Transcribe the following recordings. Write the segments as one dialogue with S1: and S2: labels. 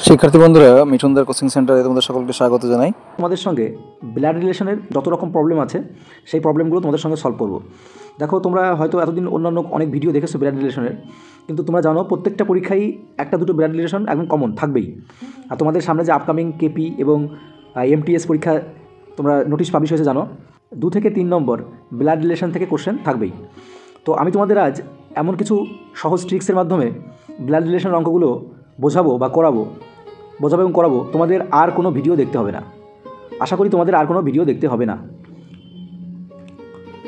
S1: শিক্ষার্থী বন্ধুরা, মিঠুনদার কোচিং সেন্টারে তোমাদের সকলকে স্বাগত জানাই।
S2: তোমাদের সঙ্গে ব্লাড রিলেশনের যত রকম প্রবলেম আছে সেই প্রবলেমগুলো তোমাদের সঙ্গে সলভ করব। দেখো, তোমরা হয়তো এতদিন অন্যান্য অনেক ভিডিও দেখেছো ব্লাড রিলেশনের, কিন্তু তোমরা জানো প্রত্যেকটা পরীক্ষায় একটা দুটো ব্লাড রিলেশন একদম কমন থাকবেই। আর তোমাদের সামনে যে আপকামিং কেপি এবং এমটিএস পরীক্ষা তোমরা নোটিশ পাবলিশ হয়েছে জানো, 2 থেকে 3 নম্বর ব্লাড রিলেশন থেকে কোশ্চেন থাকবেই। তো আমি তোমাদের আজ এমন কিছু সহজ ট্রিক্সের মাধ্যমে ব্লাড রিলেশনের অঙ্কগুলো বোঝাবো এবং করাবো, তোমাদের আর কোনো ভিডিও দেখতে হবে না। আশা করি তোমাদের আর কোনো ভিডিও দেখতে হবে না।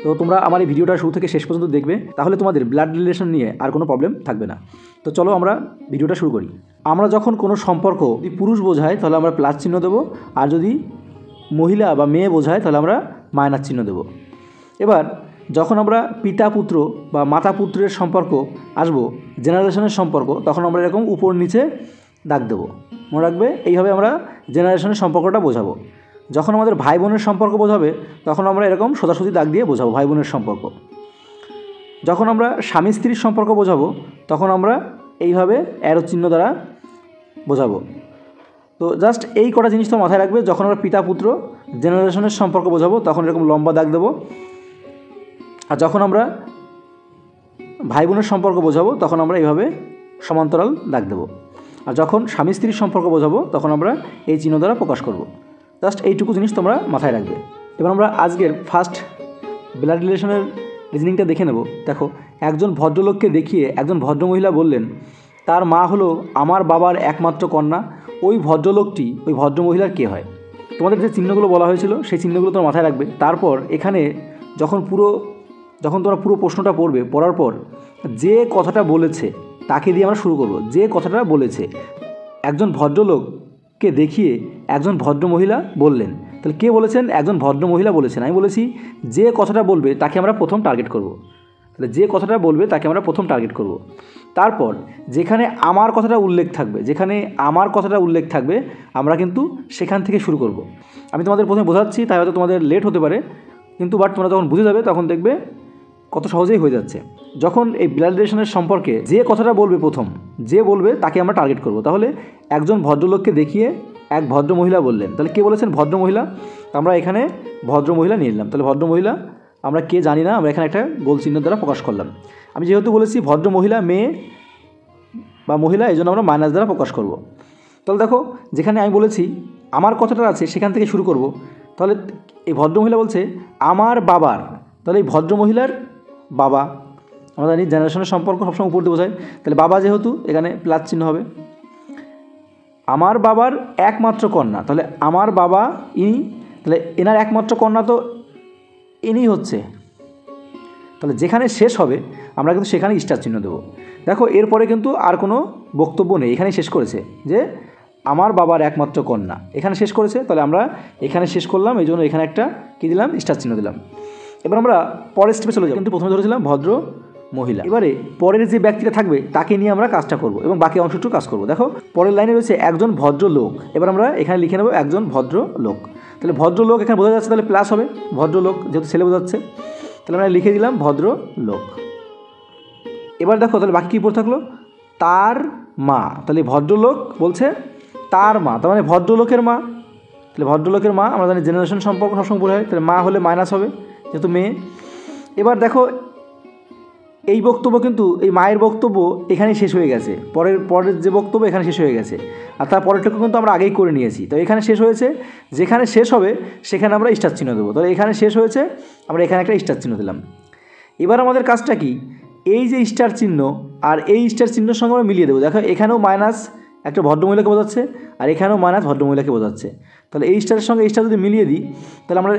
S2: তো তোমরা আমার এই ভিডিওটা শুরু থেকে শেষ পর্যন্ত দেখবে, তাহলে তোমাদের ব্লাড রিলেশন নিয়ে আর কোনো প্রবলেম থাকবে না। তো চলো আমরা ভিডিওটা শুরু করি। আমরা যখন কোনো সম্পর্ক যদি পুরুষ বোঝায় তাহলে আমরা প্লাস চিহ্ন দেবো, আর যদি মহিলা বা মেয়ে বোঝায় তাহলে আমরা মাইনাস চিহ্ন দেবো। এবার যখন আমরা পিতা পুত্র বা মাতা পুত্রের সম্পর্ক আসবো, জেনারেশনের সম্পর্ক, তখন আমরা এরকম উপর নিচে দাগ দেবো। মনে রাখবে, এইভাবে আমরা জেনারেশনের সম্পর্কটা বোঝাবো। যখন আমাদের ভাই বোনের সম্পর্ক বোঝাবে তখন আমরা এরকম সোজাসুজি দাগ দিয়ে বোঝাবো ভাই বোনের সম্পর্ক। যখন আমরা স্বামী স্ত্রীর সম্পর্ক বোঝাবো তখন আমরা এইভাবে অ্যারো চিহ্ন দ্বারা বোঝাবো। তো জাস্ট এই কটা জিনিস তো মাথায় রাখবে। যখন আমরা পিতা পুত্র জেনারেশনের সম্পর্ক বোঝাবো তখন এরকম লম্বা দাগ দেবো, আর যখন আমরা ভাই বোনের সম্পর্ক বোঝাবো তখন আমরা এইভাবে সমান্তরাল দাগ দেবো। আর যখন স্বামী স্ত্রীর সম্পর্ক বোঝাবো তখন আমরা এই চিহ্ন দ্বারা প্রকাশ করব। জাস্ট এইটুকু জিনিস তোমরা মাথায় রাখবে। এবার আমরা আজকের ফার্স্ট ব্লাড রিলেশনের রিজনিংটা দেখে নেব। দেখো, একজন ভদ্রলোককে দেখিয়ে একজন ভদ্রমহিলা বললেন, তার মা হলো আমার বাবার একমাত্র কন্যা। ওই ভদ্রলোকটি ওই ভদ্রমহিলার কে হয়? তোমাদের যে চিহ্নগুলো বলা হয়েছিল সেই চিহ্নগুলো তোমরা মাথায় রাখবে। তারপর এখানে যখন তোমরা পুরো প্রশ্নটা পড়বে, পড়ার পর যে কথাটা বলেছে তাকে দিয়ে আমরা শুরু করব। যে কথাটা বলেছে, একজন ভদ্রলোককে দেখিয়ে একজন ভদ্রমহিলা বললেন, তাহলে কে বলেছেন? একজন ভদ্রমহিলা বলেছেন। আমি বলেছি যে কথাটা বলবে তাকে আমরা প্রথম টার্গেট করব। তাহলে যে কথাটা বলবে তাকে আমরা প্রথম টার্গেট করব। তারপর যেখানে আমার কথাটা উল্লেখ থাকবে আমরা কিন্তু সেখান থেকে শুরু করব। আমি তোমাদের প্রথমে বোঝাচ্ছি, তাই হয়তো তোমাদের লেট হতে পারে, কিন্তু তোমরা যখন বুঝে যাবে তখন দেখবে কত সহজেই হয়ে যাচ্ছে। যখন এই ব্লাড রিলেশনের সম্পর্কে যে কথাটা বলবে প্রথম, যে বলবে তাকে আমরা টার্গেট করব। তাহলে একজন ভদ্রলোককে দেখিয়ে এক ভদ্রমহিলা বললেন, তাহলে কে বলেছেন? ভদ্রমহিলা। আমরা এখানে ভদ্রমহিলা নিয়ে নিলাম। তাহলে ভদ্রমহিলা আমরা কে জানি না, আমরা এখানে একটা গোল চিহ্ন দ্বারা প্রকাশ করলাম। আমি যেহেতু বলেছি ভদ্রমহিলা মেয়ে বা মহিলা, এই জন্য আমরা মাইনাস দ্বারা প্রকাশ করব। তাহলে দেখো, যেখানে আমি বলেছি আমার কথাটা আছে সেখান থেকে শুরু করব। তাহলে এই ভদ্রমহিলা বলছে আমার বাবার, তাহলে এই ভদ্রমহিলার বাবা। আমরা জানি জেনারেশনের সম্পর্ক সবসময় উপর দিয়ে বোঝায়, তাহলে বাবা যেহেতু এখানে প্লাস চিহ্ন হবে। আমার বাবার একমাত্র কন্যা, তাহলে আমার বাবা ইনি, তাহলে এনার একমাত্র কন্যা তো ইনি হচ্ছে। তাহলে যেখানে শেষ হবে আমরা কিন্তু সেখানে স্টার চিহ্ন দেবো। দেখো, এরপরে কিন্তু আর কোনো বক্তব্য নেই, এখানেই শেষ করেছে যে আমার বাবার একমাত্র কন্যা, এখানে শেষ করেছে। তাহলে আমরা এখানে শেষ করলাম, এই জন্য এখানে একটা কী দিলাম? স্টার চিহ্ন দিলাম। এবার আমরা পরের স্টেপে চলে যাব। কিন্তু প্রথমে ধরেছিলাম ভদ্র মহিলা। এবারে পরের যে ব্যক্তিটা থাকবে তাকে নিয়ে আমরা কাজটা করব এবং বাকি অংশটুকু কাজ করব। দেখো, পরের লাইনে রয়েছে একজন ভদ্রলোক। এবার আমরা এখানে লিখে নেব একজন ভদ্রলোক। তাহলে ভদ্রলোক এখানে বোঝা যাচ্ছে, তাহলে প্লাস হবে। ভদ্রলোক যেহেতু ছেলে বোঝাচ্ছে, তাহলে আমরা লিখে দিলাম ভদ্রলোক। এবার দেখো, তাহলে বাকি কী পড়ে থাকলো? তার মা। তাহলে ভদ্রলোক বলছে তার মা, তার মানে ভদ্রলোকের মা। তাহলে ভদ্রলোকের মা, আমরা জানি জেনারেশন সম্পর্ক সবসময় বলে হয়, তাহলে মা হলে মাইনাস হবে যেহেতু মেয়ে। এবার দেখো, এই বক্তব্য কিন্তু এই মায়ের বক্তব্য এখানেই শেষ হয়ে গেছে। পরের যে বক্তব্য এখানে শেষ হয়ে গেছে, আর তার পরেরটুকু কিন্তু আমরা আগেই করে নিয়েছি। তো এখানে শেষ হয়েছে, যেখানে শেষ হবে সেখানে আমরা স্টার চিহ্ন দেবো। তাহলে এখানে শেষ হয়েছে, আমরা এখানে একটা স্টার চিহ্ন দিলাম। এবার আমাদের কাজটা কি? এই যে স্টার চিহ্ন আর এই স্টার চিহ্নের সঙ্গে আমরা মিলিয়ে দেবো। দেখো, এখানেও মাইনাস একটা ভদ্রমহিলাকে বোঝাচ্ছে আর এখানেও মাইনাস ভদ্রমহিলাকে বোঝাচ্ছে। তাহলে এই স্টারের সঙ্গে এই স্টার যদি মিলিয়ে দিই, তাহলে আমরা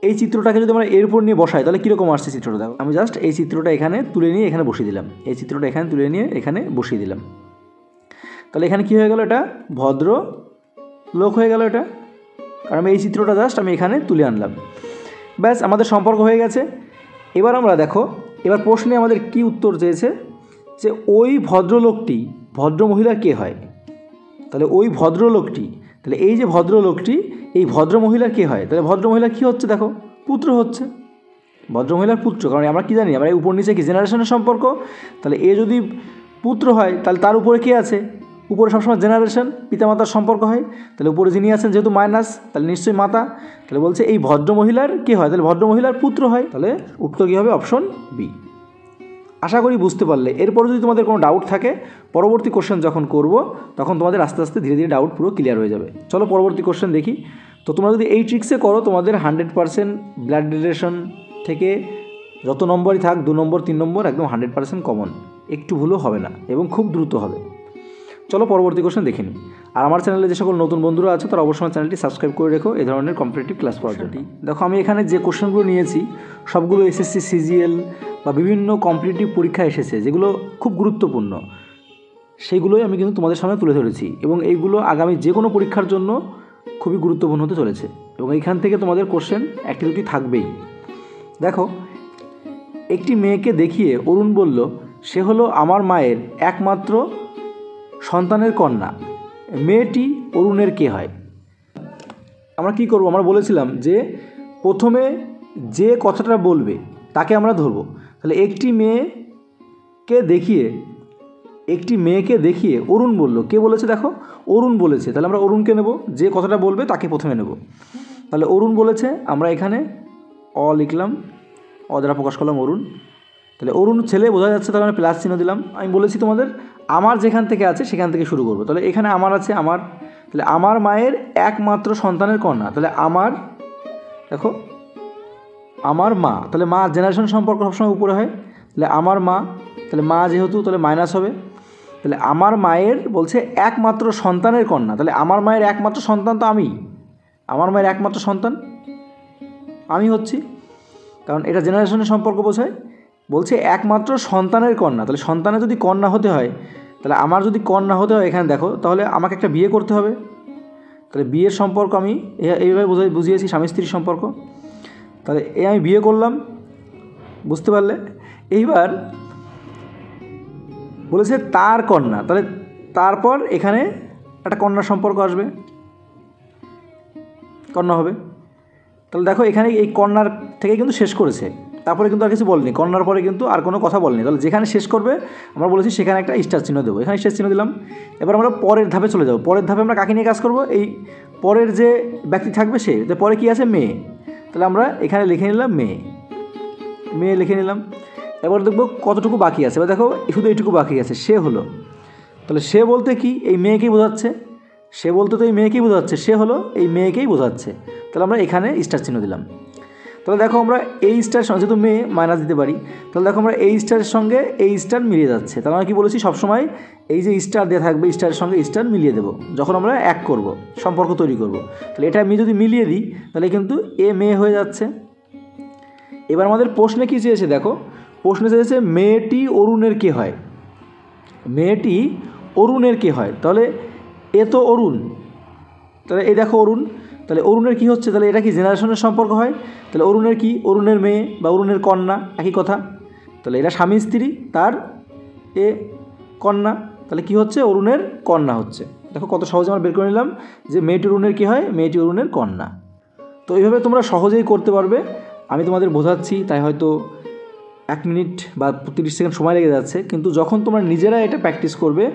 S2: এই চিত্রটাকে যদি আমরা এর উপর নিয়ে বসাই তাহলে কীরকম আসছে চিত্রটা? দেখো, আমি জাস্ট এই চিত্রটা এখানে তুলে নিয়ে এখানে বসিয়ে দিলাম। এই চিত্রটা এখানে তুলে নিয়ে এখানে বসিয়ে দিলাম। তাহলে এখানে কী হয়ে গেল? এটা ভদ্র লোক হয়ে গেল এটা, কারণ আমি এই চিত্রটা জাস্ট আমি এখানে তুলে আনলাম। ব্যাস, আমাদের সম্পর্ক হয়ে গেছে। এবার আমরা দেখো, এবার প্রশ্নে আমাদের কি উত্তর চেয়েছে যে ওই ভদ্রলোকটি ভদ্রমহিলার কে হয়? তাহলে ওই ভদ্রলোকটি, তাহলে এই যে ভদ্রলোকটি এই ভদ্রমহিলার কে হয়? তাহলে ভদ্রমহিলার কী হচ্ছে? দেখো, পুত্র হচ্ছে, ভদ্রমহিলার পুত্র। কারণ আমরা কি জানি, আমরা উপর নিচে কি জেনারেশনের সম্পর্ক। তাহলে এ যদি পুত্র হয় তাহলে তার উপরে কে আছে? উপরে সবসময় জেনারেশন পিতামাতার সম্পর্ক হয়, তাহলে উপরে যিনি আছেন যেহেতু মাইনাস, তাহলে নিশ্চয়ই মাতা, তাহলে বলছে এই ভদ্রমহিলার কী হয়, তাহলে ভদ্রমহিলার পুত্র হয়, তাহলে উত্তর কী হবে, অপশন বি। আশা করি বুঝতে পারলে। এরপর যদি তোমাদের কোনো ডাউট থাকে পরবর্তী কোশ্চেন যখন করব তখন তোমাদের আস্তে আস্তে ধীরে ধীরে ডাউট পুরো ক্লিয়ার হয়ে যাবে। চলো পরবর্তী কোশ্চেন দেখি। তো তোমরা যদি এই ট্রিক্সে করো তোমাদের 100% ব্লাড রিলেশন থেকে যত নম্বরই থাক 2 নম্বর 3 নম্বর একদম 100% কমন, একটু ভুলও হবে না এবং খুব দ্রুত হবে। চলো পরবর্তী কোশ্চেন দেখে নিই। আর আমার চ্যানেলে যে সকল নতুন বন্ধুরা আছে তারা অবশ্যই চ্যানেলটি সাবস্ক্রাইব করে রেখো এই ধরনের কম্পিটিটিভ ক্লাস পাওয়ার জন্য। দেখো আমি এখানে যে কোশ্চেনগুলো নিয়েছি সবগুলো এসএসসি সিজিএল বা বিভিন্ন কম্পিটিটিভ পরীক্ষা এসেছে যেগুলো খুব গুরুত্বপূর্ণ, সেইগুলোই আমি কিন্তু তোমাদের সামনে তুলে ধরেছি এবং এইগুলো আগামী যে কোনো পরীক্ষার জন্য খুবই গুরুত্বপূর্ণ হতে চলেছে এবং এইখান থেকে তোমাদের কোশ্চেন একটি দুটি থাকবেই। দেখো, একটি মেয়েকে দেখিয়ে অরুণ বলল সে হলো আমার মায়ের একমাত্র সন্তানের কন্যা, মেয়েটি অরুণের কে হয়? আমরা কি করব, আমরা বলেছিলাম যে প্রথমে যে কথাটা বলবে তাকে আমরা ধরব। তাহলে একটি মেয়েকে দেখিয়ে অরুণ বলল, কে বলেছে? দেখো অরুণ বলেছে, তাহলে আমরা অরুণকে নেব, যে কথাটা বলবে তাকে প্রথমে নেব। তাহলে অরুণ বলেছে, আমরা এখানে লিখলাম, দ্বারা প্রকাশ করলাম অরুণ। তাহলে অরুণ ছেলে বোঝা যাচ্ছে, তাহলে আমরা প্লাস চিহ্ন দিলাম। আমি বলেছি তোমাদের আমার যেখান থেকে আছে সেখান থেকে শুরু করবো। তাহলে এখানে আমার আছে, আমার, তাহলে আমার মায়ের একমাত্র সন্তানের কন্যা, তাহলে আমার, দেখো আমার মা, তাহলে মা জেনারেশন সম্পর্ক সবসময় উপরে হয়, তাহলে আমার মা, তাহলে মা যেহেতু তাহলে মাইনাস হবে, তাহলে আমার মায়ের বলছে একমাত্র সন্তানের কন্যা, তাহলে আমার মায়ের একমাত্র সন্তান তো আমি, আমার মায়ের একমাত্র সন্তান আমি হচ্ছি, কারণ এটা জেনারেশনের সম্পর্ক বোঝায়। বলছে একমাত্র সন্তানের কন্যা, তাহলে সন্তানের যদি কন্যা হতে হয়, তাহলে আমার যদি কন্যা হতে হয় এখানে দেখো, তাহলে আমাকে একটা বিয়ে করতে হবে। তাহলে বিয়ের সম্পর্ক আমি এইভাবে বুঝিয়েছি, স্বামী স্ত্রীর সম্পর্ক। তাহলে আমি বিয়ে করলাম, বুঝতে পারলে? এইবার বলেছে তার কন্যা, তাহলে তারপর এখানে একটা কন্যার সম্পর্ক আসবে, কন্যা হবে। তাহলে দেখো এখানে এই কন্যার থেকে কিন্তু শেষ করেছে, তারপরে কিন্তু আর কিছু বলেনি, কন্যার পরে কিন্তু আর কোনো কথা বলেনি। তাহলে যেখানে শেষ করবে আমরা বলেছি সেখানে একটা স্টার চিহ্ন দেবো, এখানে স্টার চিহ্ন দিলাম। এবার আমরা পরের ধাপে চলে যাব। পরের ধাপে আমরা কাকে নিয়ে কাজ করব? এই পরের যে ব্যক্তি থাকবে সে, যে পরে কী আছে, মেয়ে, তাহলে আমরা এখানে লিখে নিলাম মেয়ে লিখে নিলাম। এবার দেখবো কতটুকু বাকি আছে। এবার দেখো শুধু এইটুকু বাকি আছে, সে হলো, তাহলে সে বলতে কি এই মেয়েকেই বোঝাচ্ছে, সে বলতে তো এই মেয়েকেই বোঝাচ্ছে, সে হলো এই মেয়েকেই বোঝাচ্ছে, তাহলে আমরা এখানে স্টার চিহ্ন দিলাম। তাহলে দেখো আমরা এই স্টার সঙ্গে, যেহেতু মেয়ে মাইনাস দিতে পারি, তাহলে দেখো আমরা এই স্টারের সঙ্গে এই স্টার মিলিয়ে যাচ্ছে। তাহলে আমরা কী বলেছি, সবসময় এই যে স্টার দেওয়া থাকবে স্টারের সঙ্গে স্টার মিলিয়ে দেবো যখন আমরা এক করব, সম্পর্ক তৈরি করব। তাহলে এটা আমি যদি মিলিয়ে দিই তাহলে কিন্তু এ মেয়ে হয়ে যাচ্ছে। এবার আমাদের প্রশ্নে কী চেয়েছে, দেখো প্রশ্নে চেয়েছে মেয়েটি অরুণের কে হয়, মেয়েটি অরুণের কে হয়, তাহলে এ তো অরুণ, তাহলে এই দেখো অরুণ, তাহলে অরুণের কী হচ্ছে, তাহলে এটা কি জেনারেশনের সম্পর্ক হয়, তাহলে অরুণের কি, অরুণের মেয়ে বা অরুণের কন্যা একই কথা, তাহলে এরা স্বামী স্ত্রী, তার এ কন্যা, তাহলে কি হচ্ছে, অরুণের কন্যা হচ্ছে। দেখো কত সহজে আমরা বের করে নিলাম যে মেয়েটি অরুণের কী হয়, মেয়েটি অরুণের কন্যা। তো এইভাবে তোমরা সহজেই করতে পারবে। আমি তোমাদের বোঝাচ্ছি তাই হয়তো 1 মিনিট বা 30 সেকেন্ড সময় লেগে যাচ্ছে, কিন্তু যখন তোমরা নিজেরা এটা প্র্যাকটিস করবে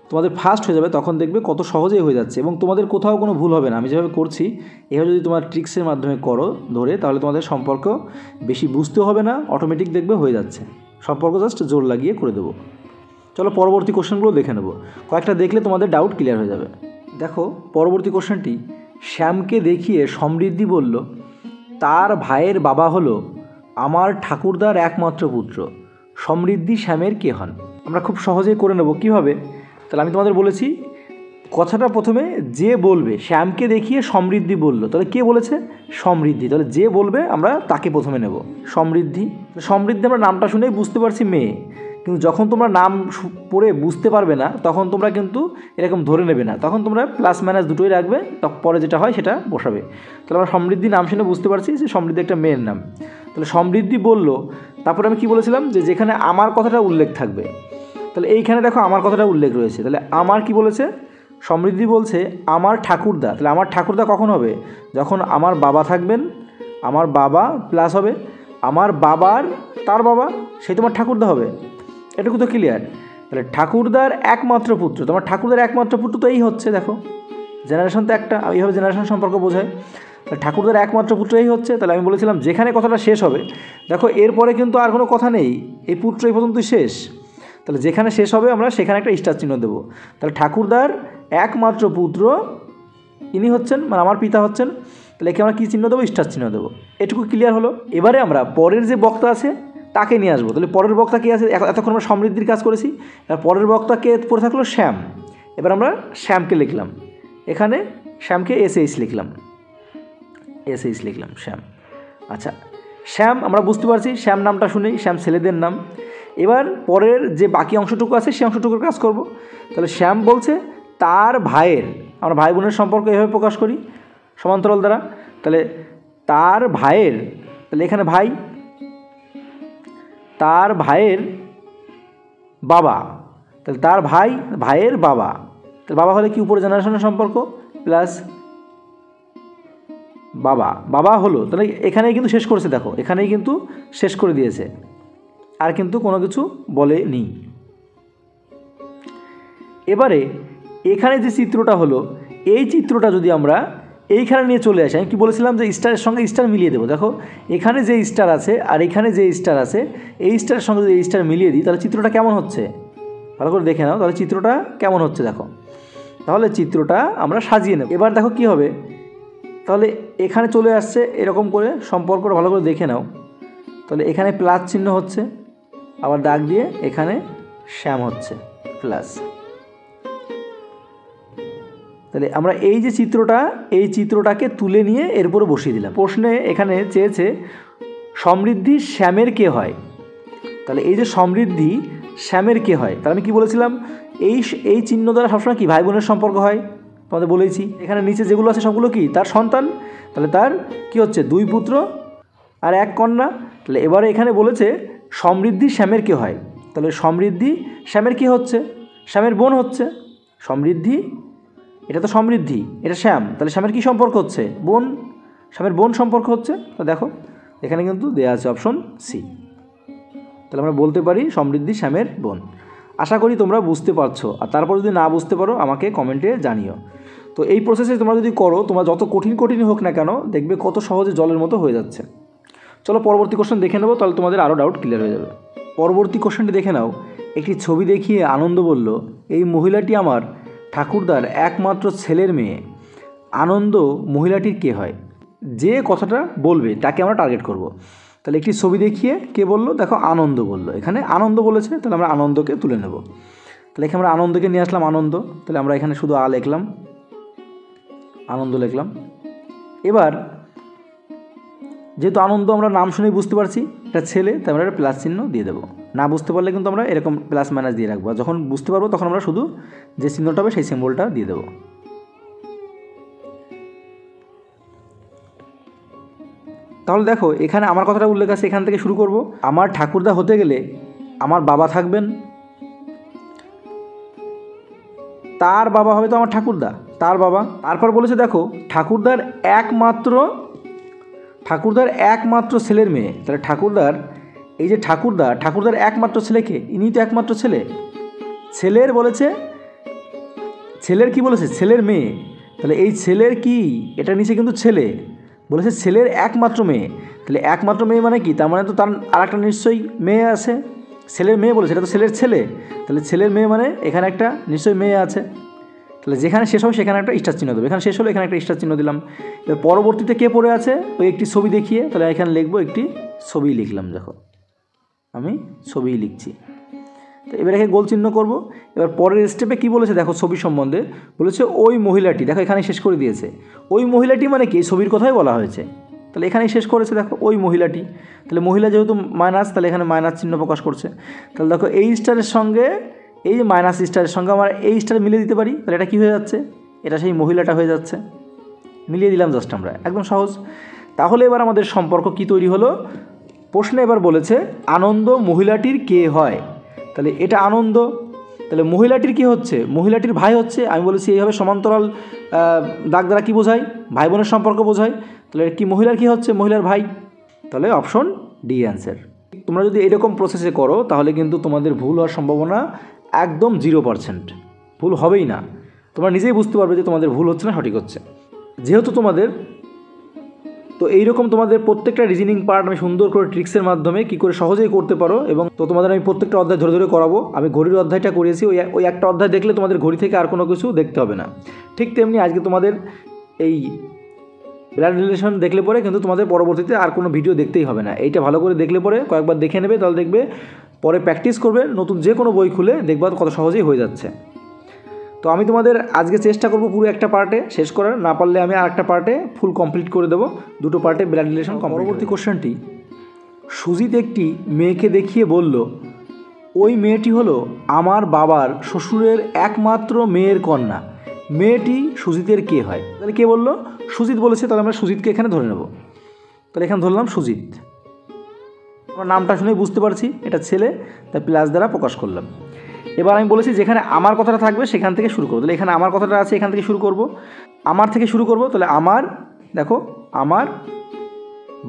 S2: তোমাদের ফাস্ট হয়ে যাবে, তখন দেখবে কত সহজেই হয়ে যাচ্ছে এবং তোমাদের কোথাও কোনো ভুল হবে না। আমি যেভাবে করছি এভাবে যদি তোমার ট্রিক্সের মাধ্যমে করো ধরে, তাহলে তোমাদের সম্পর্ক বেশি বুঝতেও হবে না, অটোমেটিক দেখবে হয়ে যাচ্ছে। সম্পর্ক জাস্ট জোর লাগিয়ে করে দেবো। চলো পরবর্তী কোশ্চেনগুলো দেখে নেবো, কয়েকটা দেখলে তোমাদের ডাউট ক্লিয়ার হয়ে যাবে। দেখো পরবর্তী কোশ্চেনটি, শ্যামকে দেখিয়ে সমৃদ্ধি বলল তার ভাইয়ের বাবা হলো আমার ঠাকুরদার একমাত্র পুত্র, সমৃদ্ধি শ্যামের কে হন? আমরা খুব সহজেই করে নেব। কীভাবে? তাহলে আমি তোমাদের বলেছি কথাটা প্রথমে যে বলবে, শ্যামকে দেখিয়ে সমৃদ্ধি বলল, তাহলে কে বলেছে, সমৃদ্ধি, তাহলে যে বলবে আমরা তাকে প্রথমে নেব। সমৃদ্ধি, সমৃদ্ধি আমরা নামটা শুনেই বুঝতে পারছি মেয়ে, কিন্তু যখন তোমরা নাম পড়ে বুঝতে পারবে না তখন তোমরা কিন্তু এরকম ধরে নেবে না, তখন তোমরা প্লাস মাইনাস দুটোই রাখবে, পরে যেটা হয় সেটা বসাবে। তাহলে আমরা সমৃদ্ধি নাম শুনে বুঝতে পারছি যে সমৃদ্ধি একটা মেয়ের নাম। তাহলে সমৃদ্ধি বলল, তারপরে আমি কি বলেছিলাম যে যেখানে আমার কথাটা উল্লেখ থাকবে, তাহলে এইখানে দেখো আমার কথাটা উল্লেখ রয়েছে, তাহলে আমার কি বলেছে, সমৃদ্ধি বলছে আমার ঠাকুরদা, তাহলে আমার ঠাকুরদা কখন হবে, যখন আমার বাবা থাকবেন, আমার বাবা প্লাস হবে আমার বাবার তার বাবা, সেই তোমার ঠাকুরদা হবে। এটুকু তো ক্লিয়ার। তাহলে ঠাকুরদার একমাত্র পুত্র, তোমার ঠাকুরদার একমাত্র পুত্র তো এই হচ্ছে, দেখো জেনারেশন তো একটা, এইভাবে জেনারেশন সম্পর্ক বোঝায়। তাহলে ঠাকুরদার একমাত্র পুত্র এই হচ্ছে। তাহলে আমি বলেছিলাম যেখানে কথাটা শেষ হবে, দেখো এরপরে কিন্তু আর কোনো কথা নেই, এই পুত্র এই পর্যন্তই শেষ। তাহলে যেখানে শেষ হবে আমরা সেখানে একটা স্টার চিহ্ন দেবো। তাহলে ঠাকুরদার একমাত্র পুত্র ইনি হচ্ছেন, মানে আমার পিতা হচ্ছেন। তাহলে একে আমরা কী চিহ্ন দেবো? স্টার চিহ্ন দেবো। এটুকু ক্লিয়ার হলো। এবারে আমরা পরের যে বক্তা আছে তাকে নিয়ে আসবো। তাহলে পরের বক্তা কে আছে? এতক্ষণ আমরা সমৃদ্ধির কাজ করেছি, আর পরের বক্তা কে পড়ে থাকলো? শ্যাম। এবার আমরা শ্যামকে লিখলাম, এখানে শ্যামকে SH লিখলাম, SH লিখলাম শ্যাম। আচ্ছা, শ্যাম আমরা বুঝতে পারছি, শ্যাম নামটা শুনেই শ্যাম ছেলেদের নাম। এবার পরের যে বাকি অংশটুকু আছে সেই অংশটুকুর কাজ করব। তাহলে শ্যাম বলছে তার ভাইয়ের, আমরা ভাই বোনের সম্পর্ক এভাবে প্রকাশ করি সমান্তরাল দ্বারা। তাহলে তার ভাইয়ের, তাহলে এখানে ভাই, তার ভাইয়ের বাবা, তাহলে তার ভাইয়ের বাবা, তাহলে বাবা হলে কি উপরে জেনারেশনের সম্পর্ক প্লাস বাবা হলো। তাহলে এখানেই কিন্তু শেষ করেছে, দেখো এখানেই কিন্তু শেষ করে দিয়েছে, আর কিন্তু কোনো কিছু বলেনি। এবারে এখানে যে চিত্রটা হলো, এই চিত্রটা যদি আমরা এইখানে নিয়ে চলে আসি, আমি কি বলেছিলাম যে স্টারের সঙ্গে স্টার মিলিয়ে দেবো। দেখো এখানে যে স্টার আছে আর এখানে যে স্টার আছে, এই স্টারের সঙ্গে যদি এই স্টার মিলিয়ে দিই তাহলে চিত্রটা কেমন হচ্ছে ভালো করে দেখে নাও। তাহলে চিত্রটা কেমন হচ্ছে দেখো, তাহলে চিত্রটা আমরা সাজিয়ে নেব। এবার দেখো কি হবে, তাহলে এখানে চলে আসছে এরকম করে, সম্পর্কটা ভালো করে দেখে নাও। তাহলে এখানে প্লাস চিহ্ন হচ্ছে, আবার দাগ দিয়ে এখানে শ্যাম হচ্ছে প্লাস। তাহলে আমরা এই যে চিত্রটা, এই চিত্রটাকে তুলে নিয়ে এরপরে বসিয়ে দিলাম। প্রশ্নে এখানে চেয়েছে সমৃদ্ধি শ্যামের কে হয়। তাহলে এই যে সমৃদ্ধি শ্যামের কে হয়, তাহলে আমি কি বলেছিলাম, এই চিহ্ন দ্বারা সবসময় কি ভাই বোনের সম্পর্ক হয়, তোমাদের বলেছি। এখানে নিচে যেগুলো আছে সবগুলো কি তার সন্তান, তাহলে তার কি হচ্ছে 2 পুত্র আর 1 কন্যা। তাহলে এবারে এখানে বলেছে সমৃদ্ধি শ্যামের কে হয়, তাহলে সমৃদ্ধি শ্যামের কি হচ্ছে? শ্যামের বোন হচ্ছে। সমৃদ্ধি, এটা তো সমৃদ্ধি, এটা শ্যাম, তাহলে শ্যামের কি সম্পর্ক হচ্ছে? বোন, শ্যামের বোন সম্পর্ক হচ্ছে। তো দেখো এখানে কিন্তু দেওয়া আছে অপশন সি। তাহলে আমরা বলতে পারি সমৃদ্ধি শ্যামের বোন। আশা করি তোমরা বুঝতে পারছো, আর তারপর যদি না বুঝতে পারো আমাকে কমেন্টে জানিও। তো এই প্রসেসে তোমরা যদি করো, তোমরা যত কঠিন হোক না কেন, দেখবে কত সহজে জলের মতো হয়ে যাচ্ছে। চলো পরবর্তী কোশ্চেন দেখে নেবো, তাহলে তোমাদের আরও ডাউট ক্লিয়ার হয়ে যাবে। পরবর্তী কোশ্চেনটি দেখে নাও। একটি ছবি দেখিয়ে আনন্দ বলল, এই মহিলাটি আমার ঠাকুরদার একমাত্র ছেলের মেয়ে। আনন্দ মহিলাটির কে হয়? যে কথাটা বলবে তাকে আমরা টার্গেট করব। তাহলে একটি ছবি দেখিয়ে কে বলল? দেখো আনন্দ বলল, এখানে আনন্দ বলেছে, তাহলে আমরা আনন্দকে তুলে নেব। তাহলে এখানে আমরা আনন্দকে নিয়ে আসলাম, আনন্দ, তাহলে আমরা এখানে শুধু লিখলাম, আনন্দ লিখলাম। এবার যেহেতু আনন্দ আমরা নাম শুনেই বুঝতে পারছি এটা ছেলে, তাই আমরা একটা প্লাস চিহ্ন দিয়ে দেবো। না বুঝতে পারলে কিন্তু আমরা এরকম প্লাস মাইনাস দিয়ে রাখবো, যখন বুঝতে পারবো তখন আমরা শুধু যে চিহ্নটা হবে সেই সিম্বলটা দিয়ে দেবো। তাহলে দেখো এখানে আমার কথাটা উল্লেখ আছে, এখান থেকে শুরু করব। আমার ঠাকুরদা হতে গেলে আমার বাবা থাকবেন, তার বাবা হবে তো আমার ঠাকুরদা, তার বাবা। তারপর বলেছে দেখো ঠাকুরদার একমাত্র ছেলের মেয়ে। তাহলে ঠাকুরদার, এই যে ঠাকুরদার একমাত্র ছেলেকে, ইনি তো একমাত্র ছেলে, ছেলের বলেছে, ছেলের কি বলেছে? ছেলের মেয়ে। তাহলে এই ছেলের কি, এটা নিচে কিন্তু ছেলে বলেছে, ছেলের একমাত্র মেয়ে। তাহলে একমাত্র মেয়ে মানে কি? তার মানে তো তার আর একটা নিশ্চয়ই মেয়ে আছে, ছেলের মেয়ে বলেছে, এটা তো ছেলের ছেলে। তাহলে ছেলের মেয়ে মানে এখানে একটা নিশ্চয়ই মেয়ে আছে। তাহলে যেখানে শেষ হবে সেখানে একটা স্টার চিহ্ন দেবো, এখানে শেষ হলো এখানে একটা স্টার চিহ্ন দিলাম। এবার পরবর্তীতে কে পড়ে আছে? ওই একটি ছবি দেখিয়ে, তাহলে এখানে লিখবো একটি ছবি লিখলাম, দেখো আমি ছবি লিখছি। তো এবার এখানে গোল চিহ্ন করবো। এবার পরের স্টেপে কি বলেছে দেখো, ছবি সম্বন্ধে বলেছে ওই মহিলাটি, দেখো এখানে শেষ করে দিয়েছে। ওই মহিলাটি মানে কি? ছবির কথাই বলা হয়েছে, তাহলে এখানেই শেষ করেছে, দেখো ওই মহিলাটি। তাহলে মহিলা যেহেতু মাইনাস, তাহলে এখানে মাইনাস চিহ্ন প্রকাশ করছে। তাহলে দেখো এই স্টারের সঙ্গে এই যে মাইনাস স্টারের সঙ্গে আমরা এই স্টার মিলিয়ে দিতে পারি, তাহলে এটা কী হয়ে যাচ্ছে? এটা সেই মহিলাটা হয়ে যাচ্ছে, মিলিয়ে দিলাম জাস্ট আমরা, একদম সহজ। তাহলে এবার আমাদের সম্পর্ক কি তৈরি হলো? প্রশ্নে এবার বলেছে আনন্দ মহিলাটির কে হয়। তাহলে এটা আনন্দ, তাহলে মহিলাটির কি হচ্ছে? মহিলাটির ভাই হচ্ছে। আমি বলেছি এইভাবে সমান্তরাল দাগ দ্বারা কী বোঝায়? ভাই বোনের সম্পর্ক বোঝায়। তাহলে কি মহিলার কি হচ্ছে? মহিলার ভাই। তাহলে অপশন ডি অ্যান্সার। তোমরা যদি এরকম প্রসেসে করো তাহলে কিন্তু তোমাদের ভুল হওয়ার সম্ভাবনা একদম 0%, ভুল হবেই না। তোমরা নিজেই বুঝতে পারবে যে তোমাদের ভুল হচ্ছে না সঠিক হচ্ছে। যেহেতু তোমাদের তো এইরকম তোমাদের প্রত্যেকটা রিজনিং পার্ট আমি সুন্দর করে ট্রিক্সের মাধ্যমে কী করে সহজেই করতে পারো, এবং তো তোমাদের আমি প্রত্যেকটা অধ্যায় ধরে ধরে করাবো। আমি ঘড়ির অধ্যায়টা করিয়েছি, ওই একটা অধ্যায় দেখলে তোমাদের ঘড়ি থেকে আর কোনো কিছু দেখতে হবে না। ঠিক তেমনি আজকে তোমাদের এই ব্লাড রিলেশন দেখলে পরে কিন্তু তোমাদের পরবর্তীতে আর কোনো ভিডিও দেখতেই হবে না। এইটা ভালো করে দেখলে পরে কয়েকবার দেখে নেবে, তাহলে দেখবে পরে প্র্যাকটিস করবে, নতুন যে কোনো বই খুলে দেখবা কত সহজেই হয়ে যাচ্ছে। তো আমি তোমাদের আজকে চেষ্টা করব পুরো একটা পার্টে শেষ করার, না পারলে আমি আর একটা পার্টে ফুল কমপ্লিট করে দেবো, দুটো পার্টে ব্লাড রিলেশন। পরবর্তী কোশ্চেনটি, সুজিত একটি মেয়েকে দেখিয়ে বলল, ওই মেয়েটি হলো আমার বাবার শ্বশুরের একমাত্র মেয়ের কন্যা, মেয়েটি সুজিতের কে হয়? তাহলে কে বললো? সুজিত বলেছে, তাহলে আমরা সুজিতকে এখানে ধরে নেব। তাহলে এখানে ধরলাম সুজিত, আমরা নামটা শুনেই বুঝতে পারছি এটা ছেলে, তাই প্লাস দ্বারা প্রকাশ করলাম। এবার আমি বলেছি যেখানে আমার কথাটা থাকবে সেখান থেকে শুরু করবো, তাহলে এখানে আমার কথাটা আছে, এখান থেকে শুরু করব, আমার থেকে শুরু করব। তাহলে আমার, দেখো আমার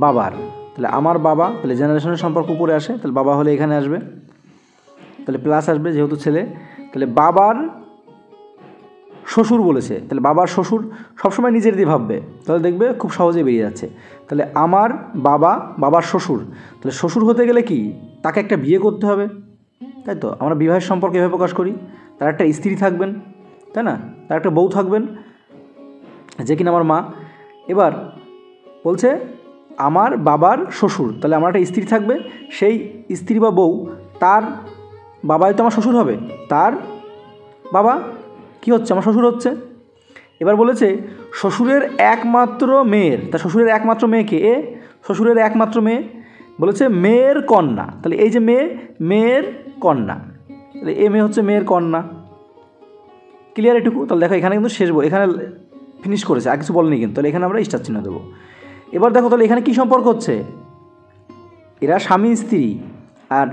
S2: বাবার, তাহলে আমার বাবা, তাহলে জেনারেশনের সম্পর্ক উপরে আসে, তাহলে বাবা হলে এখানে আসবে, তাহলে প্লাস আসবে যেহেতু ছেলে। তাহলে বাবার শ্বশুর বলেছে, তাহলে বাবার শ্বশুর সবসময় নিজের দিয়ে ভাববে, তাহলে দেখবে খুব সহজে বেরিয়ে যাচ্ছে। তাহলে আমার বাবা, বাবার শ্বশুর, তাহলে শ্বশুর হতে গেলে কি তাকে একটা বিয়ে করতে হবে, তাই তো? আমরা বিবাহের সম্পর্কে এভাবে প্রকাশ করি, তার একটা স্ত্রী থাকবেন, তাই না? তার একটা বউ থাকবেন, যে কিনা আমার মা। এবার বলছে আমার বাবার শ্বশুর, তাহলে আমার একটা স্ত্রী থাকবে, সেই স্ত্রী বা বউ, তার বাবাই তো আমার শ্বশুর হবে, তার বাবা কি হচ্ছে? আমার শ্বশুর হচ্ছে। এবার বলেছে শ্বশুরের একমাত্র মেয়ের, তা শ্বশুরের একমাত্র মেয়েকে এ, শ্বশুরের একমাত্র মেয়ে বলেছে মেয়ের কন্যা, তাহলে এই যে মেয়ে, মেয়ের কন্যা, তাহলে এ মেয়ে হচ্ছে মেয়ের কন্যা। ক্লিয়ার এটুকু? তাহলে দেখো এখানে কিন্তু শেষ, এখানে ফিনিশ করেছে, আর কিছু বলেনি কিন্তু, তাহলে এখানে আমরা স্টার চিহ্ন দেবো। এবার দেখো তাহলে এখানে কী সম্পর্ক হচ্ছে? এরা স্বামী স্ত্রী, আর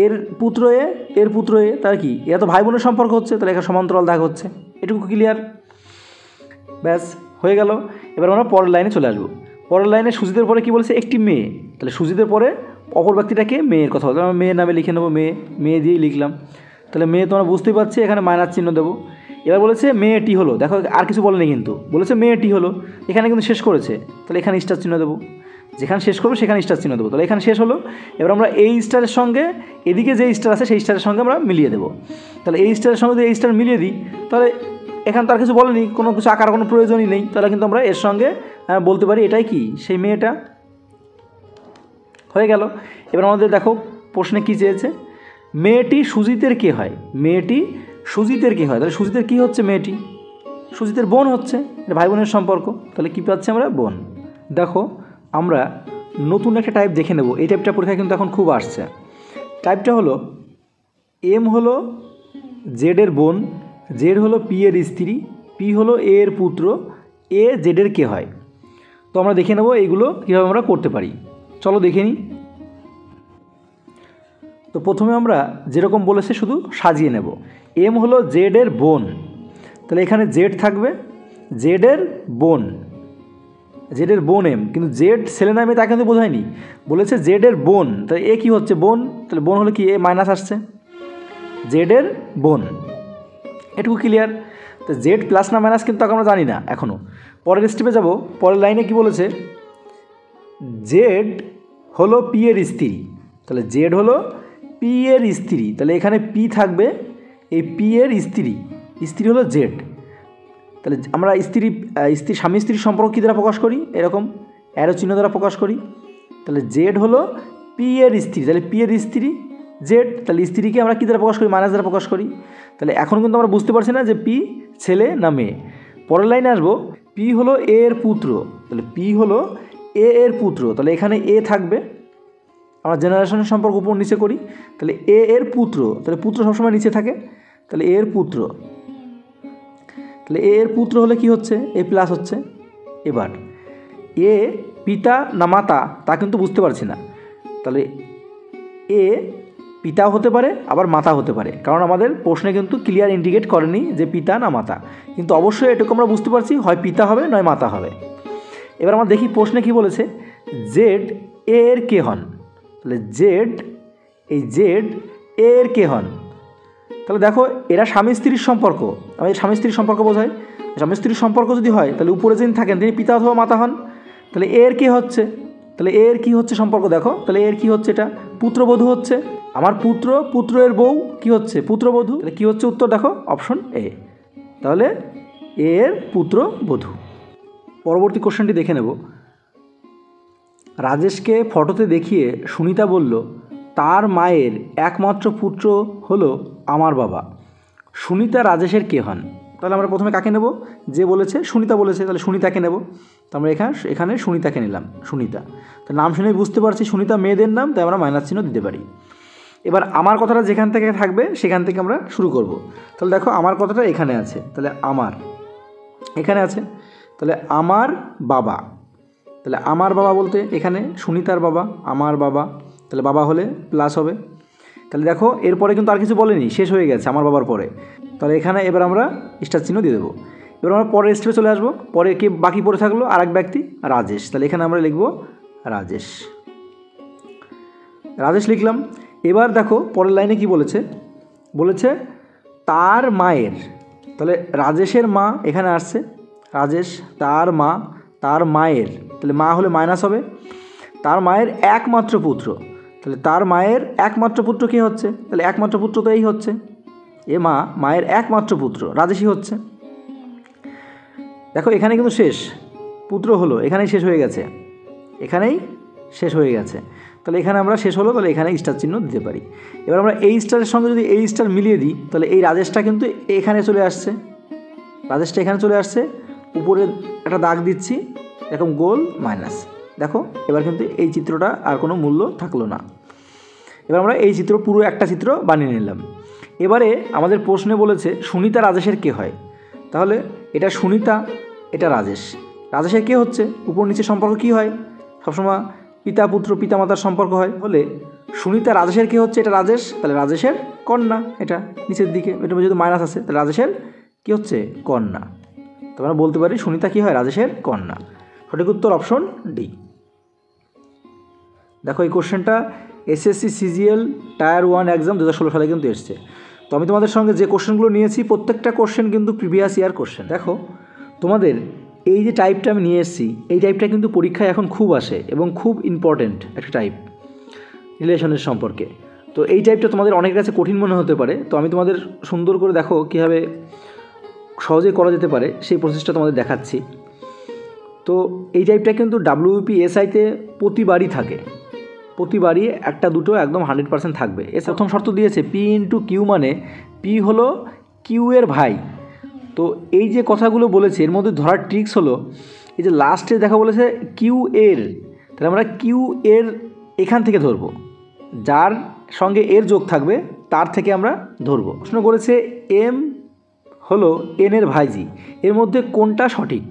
S2: এর পুত্র এ, এর পুত্র এ, তার কি এরা তো ভাই বোনের সম্পর্ক হচ্ছে, তাহলে এখানে সমান্তরাল দাগ হচ্ছে। এটুকু ক্লিয়ার? ব্যাস হয়ে গেল। এবার আমরা পরের লাইনে চলে আসবো। পরের লাইনে সুজিতের পরে কি বলেছে? একটি মেয়ে, তাহলে সুজিতের পরে অপর ব্যক্তিটাকে মেয়ের কথা বলতে, আমরা মেয়ের নামে লিখে নেবো, মেয়ে, মেয়ে দিয়েই লিখলাম। তাহলে মেয়ে তোমরা বুঝতেই পারছি, এখানে মাইনাস চিহ্ন দেবো। এবার বলেছে মেয়েটি হলো, দেখো আর কিছু বলেনি কিন্তু, বলেছে মেয়েটি হলো, এখানে কিন্তু শেষ করেছে, তাহলে এখানে স্টার চিহ্ন দেবো, যেখানে শেষ করবো সেখানে স্টার চিহ্ন দেবো, তাহলে এখানে শেষ হলো। এবার আমরা এই স্টারের সঙ্গে এদিকে যে স্টার আছে সেই স্টারের সঙ্গে আমরা মিলিয়ে দেবো, তাহলে এই স্টারের সঙ্গে যদি এই স্টার মিলিয়ে দিই, তাহলে এখানে তো আর কিছু বলেনি, কোনো কিছু আঁকার কোনো প্রয়োজনই নেই, তাহলে কিন্তু আমরা এর সঙ্গে বলতে পারি এটাই কি সেই মেয়েটা। হয়ে গেল। এবার আমাদের দেখো প্রশ্নে কী চেয়েছে? মেয়েটি সুজিতের কে হয়? মেয়েটি সুজিতের কে হয়? তাহলে সুজিতের কী হচ্ছে? মেয়েটি সুজিতের বোন হচ্ছে, এটা ভাই বোনের সম্পর্ক, তাহলে কী পাচ্ছি আমরা? বোন। দেখো আমরা নতুন একটা টাইপ দেখে নেব, এই টাইপটা পরীক্ষায় কিন্তু এখন খুব আসছে। টাইপটা হলো এম হলো জেডের বোন, জেড হলো পি এর স্ত্রী, পি হলো এ এর পুত্র, এ জেডের কে হয়। তো আমরা দেখে নেব এইগুলো কীভাবে আমরা করতে পারি, চলো দেখে নিই। তো প্রথমে আমরা যেরকম বলেছে শুধু সাজিয়ে নেব। এম হলো জেডের বোন, তাহলে এখানে জেড থাকবে, জেডের বোন, জেডের বোন এম, কিন্তু জেড ছেলে নামে তা কিন্তু বোঝায়নি, বলেছে জেডের বোন, তাহলে এ কী হচ্ছে? বোন, তাহলে বোন হলে কি এ মাইনাস আসছে, জেডের বোন। এটুকু ক্লিয়ার? তো জেড প্লাস না মাইনাস কিন্তু আমরা জানি না এখনও। পরের স্টেপে যাব। পরের লাইনে কি বলেছে? জেড হলো পি এর স্ত্রী, তাহলে জেড হলো পি এর স্ত্রী, তাহলে এখানে পি থাকবে, এই পি এর স্ত্রী, স্ত্রী হলো জেড। তাহলে আমরা স্বামী স্ত্রীর সম্পর্ক কী দ্বারা প্রকাশ করি? এরকম অ্যারো চিহ্ন দ্বারা প্রকাশ করি। তাহলে জেড হলো পি এর স্ত্রী, তাহলে পি এর স্ত্রী জেড, তাহলে স্ত্রীকে আমরা কী দ্বারা প্রকাশ করি? মাইনাস দ্বারা প্রকাশ করি। তাহলে এখন কিন্তু আমরা বুঝতে পারছি না যে পি ছেলে না মেয়ে। পরের লাইনে আসবো, পি হলো এ এর পুত্র, তাহলে পি হলো এ এর পুত্র, তাহলে এখানে এ থাকবে, আমরা জেনারেশনের সম্পর্ক উপর নিচে করি, তাহলে এ এর পুত্র, তাহলে পুত্র সবসময় নিচে থাকে, তাহলে এ এর পুত্র, তাহলে এ এর পুত্র হলে কি হচ্ছে? এ প্লাস হচ্ছে। এবার এ পিতা না মাতা তা কিন্তু বুঝতে পারছি না, তাহলে এ পিতা হতে পারে আবার মাতা হতে পারে, কারণ আমাদের প্রশ্নে কিন্তু ক্লিয়ার ইন্ডিকেট করেনি যে পিতা না মাতা, কিন্তু অবশ্যই এটুকু আমরা বুঝতে পারছি হয় পিতা হবে নয় মাতা হবে। এবার আমরা দেখি প্রশ্নে কি বলেছে? জেড এ এর কে হন, তাহলে জেড, এই জেড এ এর কে হন, তাহলে দেখো এরা স্বামী স্ত্রীর সম্পর্ক, আমাদের স্বামী স্ত্রীর সম্পর্ক বোঝায়। স্বামী স্ত্রীর সম্পর্ক যদি হয় তাহলে উপরে যিনি থাকেন তিনি পিতা অথবা মাতা হন। তাহলে এর কি হচ্ছে, তাহলে এর কি হচ্ছে সম্পর্ক দেখো, তাহলে এর কি হচ্ছে, এটা পুত্রবধূ হচ্ছে। আমার পুত্র, পুত্রের বউ কি হচ্ছে, পুত্রবধূ। তাহলে কী হচ্ছে উত্তর দেখো অপশন এ, তাহলে এর পুত্রবধূ। পরবর্তী কোশ্চেনটি দেখে নেব। রাজেশকে ফটোতে দেখিয়ে সুনিতা বলল তার মায়ের একমাত্র পুত্র হলো আমার বাবা। সুনিতা রাজেশের কে হন? তাহলে আমরা প্রথমে কাকে নেব, যে বলেছে সুনিতা বলেছে, তাহলে সুনিতাকে নেব। তো আমরা এখানে সুনিতাকে নিলাম, সুনিতা। তো নাম শুনেই বুঝতে পারছি সুনিতা মেয়েদের নাম, তাই আমরা মাইনাস চিহ্ন দিতে পারি। এবার আমার কথাটা যেখান থেকে থাকবে সেখান থেকে আমরা শুরু করব। তাহলে দেখো আমার কথাটা এখানে আছে, তাহলে আমার এখানে আছে, তাহলে আমার বাবা। তাহলে আমার বাবা বলতে এখানে সুনিতার বাবা, আমার বাবা, তাহলে বাবা হলে প্লাস হবে। তাহলে দেখো এরপরে কিন্তু আর কিছু বলেনি, শেষ হয়ে গেছে আমার বাবার পরে। তাহলে এখানে এবার আমরা স্টার চিহ্ন দিয়ে দেবো। এবার আমরা পরের স্টেপে চলে আসবো। পরে কে বাকি পড়ে থাকলো, আর এক ব্যক্তি রাজেশ। তাহলে এখানে আমরা লিখব রাজেশ, রাজেশ লিখলাম। এবার দেখো পরের লাইনে কি বলেছে, বলেছে তার মায়ের। তাহলে রাজেশের মা এখানে আসছে, রাজেশ তার মা, তার মায়ের, তাহলে মা হলে মাইনাস হবে। তার মায়ের একমাত্র পুত্র, তাহলে তার মায়ের একমাত্র পুত্র কে হচ্ছে, তাহলে একমাত্র পুত্র তো এই হচ্ছে, এ মায়ের একমাত্র পুত্র রাজেশই হচ্ছে। দেখো এখানে কিন্তু শেষ, পুত্র হলো এখানেই শেষ হয়ে গেছে, এখানেই শেষ হয়ে গেছে। তাহলে এখানে আমরা শেষ হলো, তাহলে এখানে স্টার চিহ্ন দিতে পারি। এবার আমরা এই স্টারের সঙ্গে যদি এই স্টার মিলিয়ে দিই, তাহলে এই রাজেশটা কিন্তু এখানে চলে আসছে, রাজেশটা এখানে চলে আসছে, উপরে একটা দাগ দিচ্ছি এরকম গোল মাইনাস। দেখো এবার কিন্তু এই চিত্রটা আর কোনো মূল্য থাকলো না। এবার আমরা এই চিত্র পুরো একটা চিত্র বানিয়ে নিলাম। এবারে আমাদের প্রশ্নে বলেছে সুনিতা রাজেশের কে হয়, তাহলে এটা সুনিতা, এটা রাজেশ। রাজেশের কে হচ্ছে, উপর নিচে সম্পর্ক কি হয়, সবসময় পিতা পুত্র পিতামাতার সম্পর্ক হয়। হলে সুনিতা রাজেশের কে হচ্ছে, এটা রাজেশ, তাহলে রাজেশের কন্যা, এটা নিচের দিকে এটা যেহেতু মাইনাস আছে, তাহলে রাজেশের কি হচ্ছে, কন্যা। তো আমরা বলতে পারি সুনিতা কি হয়, রাজেশের কন্যা। সঠিক উত্তর অপশন ডি। দেখো এই কোশ্চেনটা এসএসসি সিজিএল টায়ার 1 এক্সাম 2016 সালে কিন্তু এসছে। তো আমি তোমাদের সঙ্গে যে কোশ্চেনগুলো নিয়েছি প্রত্যেকটা কোশ্চেন কিন্তু প্রিভিয়াস ইয়ার কোশ্চেন। দেখো তোমাদের এই যে টাইপটা আমি নিয়ে এসেছি, এই টাইপটা কিন্তু পরীক্ষায় এখন খুব আসে এবং খুব ইম্পর্টেন্ট একটা টাইপ রিলেশনের সম্পর্কে। তো এই টাইপটা তোমাদের অনেকের কাছে কঠিন মনে হতে পারে, তো আমি তোমাদের সুন্দর করে দেখো কীভাবে সহজে করা যেতে পারে সেই প্রসেসটা তোমাদের দেখাচ্ছি। তো এই টাইপটা কিন্তু WBPSIতে প্রতিবারই থাকে, প্রতিবারই একটা দুটো একদম 100% থাকবে। এর প্রথম শর্ত দিয়েছে P ইন্টু কিউ, মানে P হলো কিউ এর ভাই। তো এই যে কথাগুলো বলেছে এর মধ্যে ধরার ট্রিক্স হলো এই যে লাস্টে দেখা বলেছে কিউ এর, তাহলে আমরা কিউ এর এখান থেকে ধরবো, যার সঙ্গে এর যোগ থাকবে তার থেকে আমরা ধরবো। প্রশ্ন করেছে M হলো N এর ভাইজি, এর মধ্যে কোনটা সঠিক?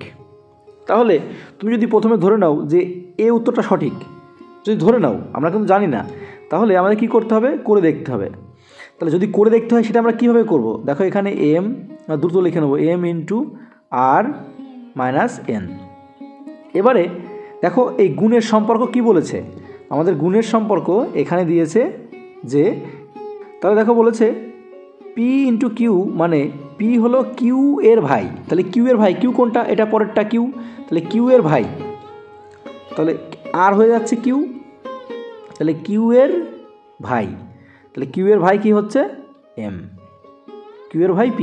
S2: তাহলে তুমি যদি প্রথমে ধরে নাও যে এ উত্তরটা সঠিক, যদি ধরে নাও, আমরা কিন্তু জানি না, তাহলে আমাদের কি করতে হবে, করে দেখতে হবে। তাহলে যদি করে দেখতে হয় সেটা আমরা কীভাবে করব, দেখো এখানে M দ্রুত লিখে নেব M ইন্টু আর মাইনাস এন। এবারে দেখো এই গুণের সম্পর্ক কি বলেছে, আমাদের গুণের সম্পর্ক এখানে দিয়েছে যে, তাহলে দেখো বলেছে P ইন্টু কিউ, মানে P হলো কিউ এর ভাই, তাহলে কিউ এর ভাই, কিউ কোনটা, এটা পরেরটা কিউ, তাহলে কিউ এর ভাই, তাহলে আর হয়ে যাচ্ছে কিউ, তাহলে কিউ এর ভাই, তাহলে কিউ এর ভাই কি হচ্ছে M, কিউ এর ভাই P,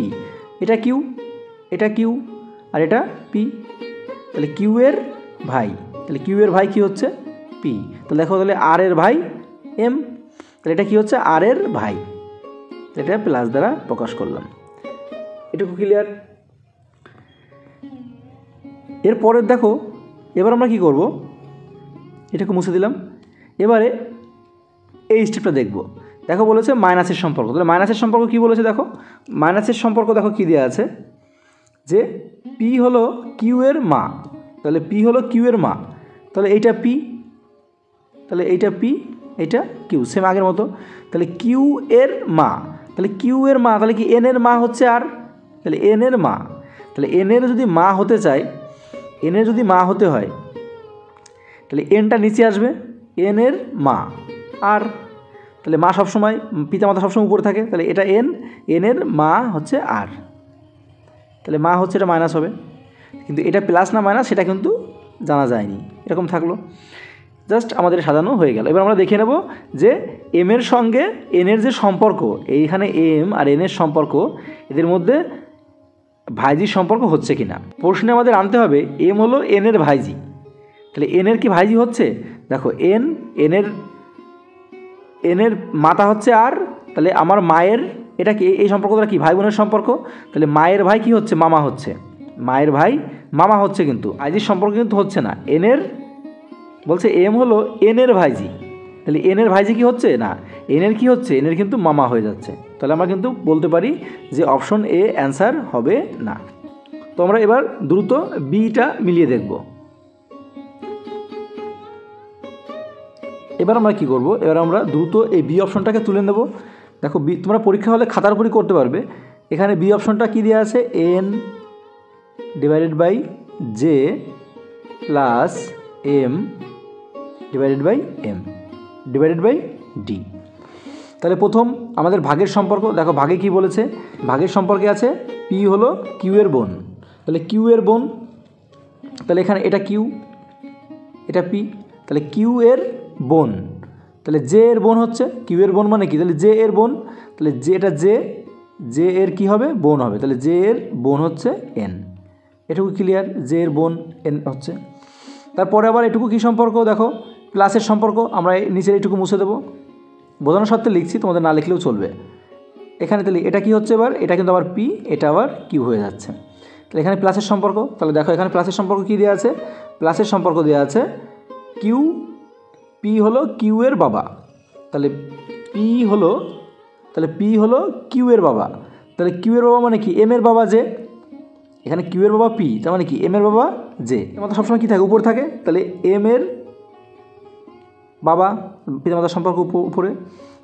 S2: এটা কিউ, এটা কিউ, আর এটা P, তাহলে কিউ এর ভাই, তাহলে কিউ এর ভাই কি হচ্ছে P, তাহলে দেখো তাহলে আর এর ভাই M, তাহলে এটা কি হচ্ছে আর এর ভাই, এটা প্লাস দ্বারা প্রকাশ করলাম। এটুকু ক্লিয়ার? এরপরের দেখো এবার আমরা কি করব, এটাকে মুছে দিলাম। এবারে এই স্টেপটা দেখব। দেখো বলেছে মাইনাসের সম্পর্ক, তাহলে মাইনাসের সম্পর্ক কি বলেছে দেখো, মাইনাসের সম্পর্ক দেখো কি দেওয়া আছে যে P হলো কিউ এর মা, তাহলে P হলো কিউ এর মা, তাহলে এইটা P, তাহলে এইটা P, এইটা কিউ, সেম আগের মতো। তাহলে কিউ এর মা, তাহলে কিউ এর মা, তাহলে কি এন এর মা হচ্ছে আর, তাহলে এন এর মা, তাহলে এন এর যদি মা হতে চায়, এন এর যদি মা হতে হয় তাহলে এনটা নিচে আসবে, এন এর মা আর, তাহলে মা সবসময়, পিতামাতা সবসময় উপরে থাকে, তাহলে এটা এন, এনের মা হচ্ছে আর, তাহলে মা হচ্ছে এটা মাইনাস হবে, কিন্তু এটা প্লাস না মাইনাস সেটা কিন্তু জানা যায়নি, এরকম থাকলো, জাস্ট আমাদের সাজানো হয়ে গেল। এবার আমরা দেখে নেব যে এম এর সঙ্গে এনের যে সম্পর্ক, এইখানে এম আর এনের সম্পর্ক, এদের মধ্যে ভাইজির সম্পর্ক হচ্ছে কি না। প্রশ্নে আমাদের আনতে হবে এম হলো এনের ভাইজি, তাহলে এনের কি ভাইজি হচ্ছে, দেখো এনের মাতা হচ্ছে আর, তাহলে আমার মায়ের, এটা কি এই সম্পর্কটা কি ভাই বোনের সম্পর্ক, তাহলে মায়ের ভাই কি হচ্ছে, মামা হচ্ছে, মায়ের ভাই মামা হচ্ছে, কিন্তু ভাইজির সম্পর্ক কিন্তু হচ্ছে না। এনের বলছে এম হলো এনের ভাইজি, তাহলে এনের ভাইজি কি হচ্ছে না, এনের কি হচ্ছে, এনের কিন্তু মামা হয়ে যাচ্ছে, তাহলে আমরা কিন্তু বলতে পারি যে অপশন এ অ্যান্সার হবে না। তো আমরা এবার দ্রুত বিটা মিলিয়ে দেখব। এবার আমরা কি করব, এবার আমরা দ্রুত এই বি অপশনটাকে তুলে নেব। দেখো বি তোমরা পরীক্ষা হলে খাতার উপরই করতে পারবে। এখানে বি অপশনটা কী দেওয়া আছে, N divided by J plus M divided by M divided by D. তাহলে প্রথম আমাদের ভাগের সম্পর্ক, দেখো ভাগে কি বলেছে, ভাগের সম্পর্কে আছে পি হলো কিউ এর বোন, তাহলে কিউ এর বোন, তাহলে এখানে এটা কিউ, এটা পি, তাহলে কিউ এর বোন, তাহলে জে এর বোন হচ্ছে, কিউ এর বোন মানে কি, তাহলে জে এর বোন, তাহলে জে, এটা জে এর কি হবে, বোন হবে, তাহলে জে এর বোন হচ্ছে এন, এটুকু ক্লিয়ার, জে এর বোন এন হচ্ছে। তারপরে আবার এটুকু কী সম্পর্ক, দেখো প্লাসের সম্পর্ক, আমরা নিচের এইটুকু মুছে দেবো, বোঝানোর সত্ত্বে লিখছি, তোমাদের না লিখলেও চলবে। এখানে তাহলে এটা কি হচ্ছে, এবার এটা কিন্তু আবার পি, এটা আবার কিউ হয়ে যাচ্ছে, তাহলে এখানে প্লাসের সম্পর্ক, তাহলে দেখো এখানে প্লাসের সম্পর্ক কী দেওয়া আছে, প্লাসের সম্পর্ক দেওয়া আছে কিউ, পি হলো কিউ এর বাবা, তাহলে পি হলো কিউ এর বাবা, তাহলে কিউ এর বাবা মানে কি, এম এর বাবা জে, এখানে কিউ এর বাবা পি, তার মানে কি এম এর বাবা জে, আমাদের সবসময় কী থাকে, উপরে থাকে, তাহলে এম এর বাবা, পিতামাতার সম্পর্ক উপরে,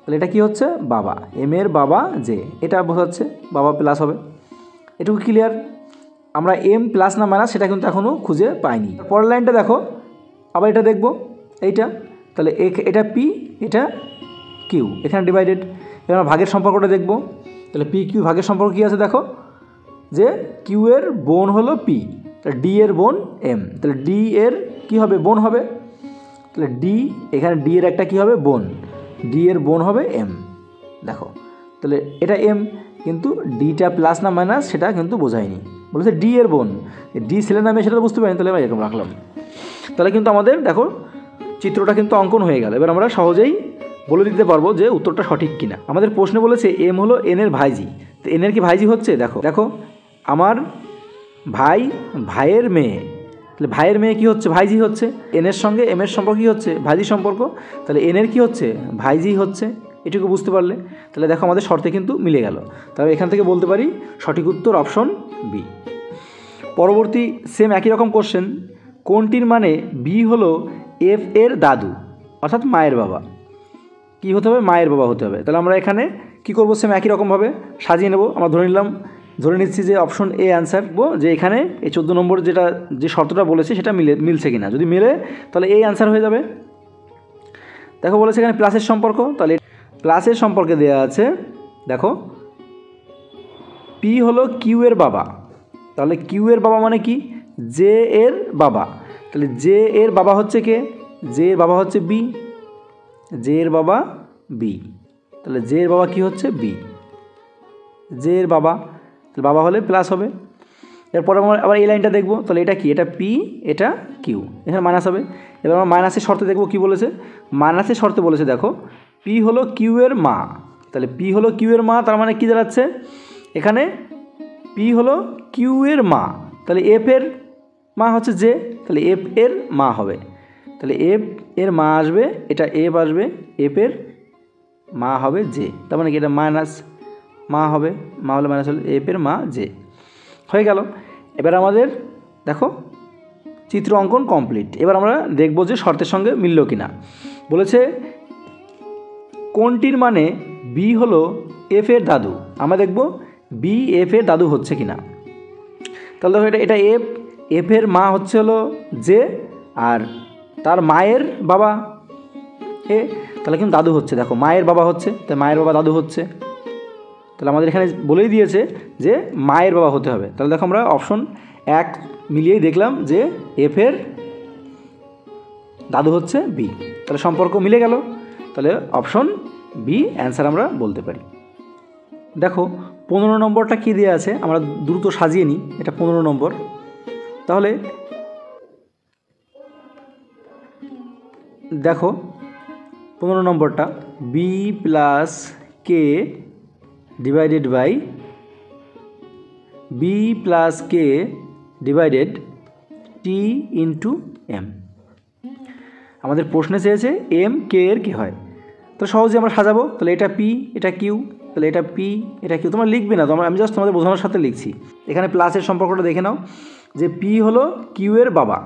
S2: তাহলে এটা কি হচ্ছে, বাবা, এম এর বাবা জে, এটা বোঝাচ্ছে বাবা প্লাস হবে, এটুকু ক্লিয়ার। আমরা এম প্লাস না মাইনাস সেটা কিন্তু এখনও খুঁজে পাইনি। পরের লাইনটা দেখো, আবার এটা দেখব, এইটা, তাহলে এটা পি, এটা কিউ, এখানে ডিভাইডেড। এবার আমরা ভাগের সম্পর্কটা দেখব, তাহলে পি কিউ ভাগের সম্পর্ক কী আছে, দেখো যে কিউ এর বোন হলো পি, তাহলে ডি এর বোন এম, তাহলে ডি এর কী হবে, বোন হবে, তাহলে ডি, এখানে ডি এর একটা কী হবে, বোন, ডি এর বোন হবে এম, দেখো তাহলে এটা এম, কিন্তু ডিটা প্লাস না মাইনাস সেটা কিন্তু বোঝায়নি, বলেছে ডি এর বোন, ডি ছেলের নামে সেটা বুঝতে পারিনি, তাহলে আমরা এরকম রাখলাম। তাহলে কিন্তু আমাদের দেখো চিত্রটা কিন্তু অঙ্কন হয়ে গেল। এবার আমরা সহজেই বলে দিতে পারবো যে উত্তরটা সঠিক কিনা। আমাদের প্রশ্নে বলেছে এম হলো এনের ভাইজি, তো এনের কি ভাইজি হচ্ছে, দেখো আমার ভাইয়ের মেয়ে, তাহলে ভাইয়ের মেয়ে কী হচ্ছে, ভাইজি হচ্ছে, এনের সঙ্গে এম এর সম্পর্ক কী হচ্ছে, ভাইজি সম্পর্ক, তাহলে এনের কী হচ্ছে, ভাইজি হচ্ছে, এটুকু বুঝতে পারলে তাহলে দেখো আমাদের শর্তে কিন্তু মিলে গেল। তবে এখান থেকে বলতে পারি সঠিক উত্তর অপশন বি। পরবর্তী সেম একই রকম কোশ্চেন, কোনটির মানে বি হলো এফ এর দাদু অর্থাৎ মায়ের বাবা, কি হতে হবে, মায়ের বাবা হতে হবে। তাহলে আমরা এখানে কি করব, সেম একই রকমভাবে সাজিয়ে নেব। আমরা ধরে নিচ্ছি যে অপশন এ অ্যান্সার, যে এখানে এই 14 নম্বর যে শর্তটা বলেছে সেটা মিলছে কিনা, যদি মিলে তাহলে এই অ্যান্সার হয়ে যাবে। দেখো বলেছে এখানে প্লাসের সম্পর্ক, তাহলে প্লাসের সম্পর্কে দেওয়া আছে, দেখো পি হলো কিউ এর বাবা, তাহলে কিউ এর বাবা মানে কি, জে এর বাবা, তাহলে জে এর বাবা হচ্ছে কে, জে এর বাবা হচ্ছে বি, জে এর বাবা বি, তাহলে জে এর বাবা কি হচ্ছে, বি, জে এর বাবা, তাহলে বাবা হলে প্লাস হবে। এরপর আমরা আবার এই লাইনটা দেখব, তাহলে এটা কি, এটা পি, এটা কিউ, এখানে মাইনাস হবে। এবার আমরা মাইনাসের শর্তে দেখব কি বলেছে, মাইনাসের শর্তে বলেছে দেখো পি হলো কিউ এর মা, তাহলে পি হলো কিউ এর মা, তার মানে কি দাঁড়াচ্ছে, এখানে পি হলো কিউ এর মা, তাহলে এফ এর মা হচ্ছে জে, তাহলে এফ এর মা হবে, তাহলে এফ এর মা আসবে, এটা এফ আসবে, এফ এর মা হবে জে, তার মানে কি এটা মাইনাস মা হবে, মা হলে মাইনাস হলে এফ এর মা জে, হয়ে গেল। এবার আমাদের দেখো চিত্র অঙ্কন কমপ্লিট। এবার আমরা দেখব যে শর্তের সঙ্গে মিলল কিনা। বলেছে কোনটির মানে বি হলো এফ এর দাদু, আমরা দেখব বি এফ এর দাদু হচ্ছে কিনা। তাহলে দেখো এটা এফ এর মা হচ্ছে হলো জে, আর তার মায়ের বাবা এ, তাহলে কিন্তু দাদু হচ্ছে, দেখো মায়ের বাবা হচ্ছে, তাই মায়ের বাবা দাদু হচ্ছে। তাহলে আমাদের এখানে বলেই দিয়েছে যে মায়ের বাবা হতে হবে। তাহলে দেখো আমরা অপশন 1 মিলিয়েই দেখলাম যে এফের দাদু হচ্ছে বি, তাহলে সম্পর্ক মিলে গেল। তাহলে অপশন বি অ্যান্সার আমরা বলতে পারি। দেখো 15 নম্বরটা কী দেওয়া আছে, আমরা দ্রুত সাজিয়ে নিই। এটা 15 নম্বর। তাহলে দেখো 15 নম্বরটা B plus K divided by B plus K divided T into M. আমাদের প্রশ্নে চেয়েছে এম কে এর কী হয়, তো সহজে আমরা সাজাবো। তাহলে এটা পি, এটা কিউ, তাহলে এটা পি, এটা কিউ। তোমরা লিখবে না, আমি জাস্ট তোমাদের বোঝানোর সাথে লিখছি। এখানে প্লাসের সম্পর্কটা দেখে নাও যে পি হলো কিউ এর বাবা,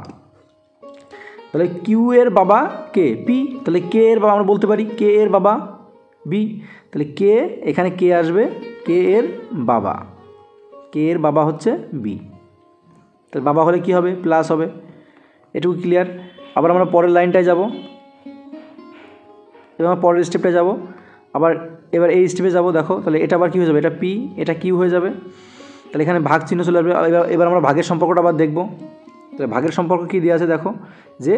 S2: তাহলে কিউ এর বাবা কে পি, তাহলে কে এর বাবা আমরা বলতে পারি কে এর বাবা বি, তাহলে কে এখানে কে আসবে, কে এর বাবা, কে এর বাবা হচ্ছে বি, তাহলে বাবা হলে কি হবে প্লাস হবে। এটুকু ক্লিয়ার। আবার আমরা পরের লাইনটায় যাব, এবার আমরা পরের স্টেপটায় যাব, এবার এই স্টেপে যাব। দেখো তাহলে এটা আবার কী হয়ে যাবে, এটা পি, এটা কিউ হয়ে যাবে। তাহলে এখানে ভাগ চিহ্ন চলে আসবে। এবার আমরা ভাগের সম্পর্কটা আবার দেখব। তাহলে ভাগের সম্পর্ক কী দেওয়া আছে দেখো, যে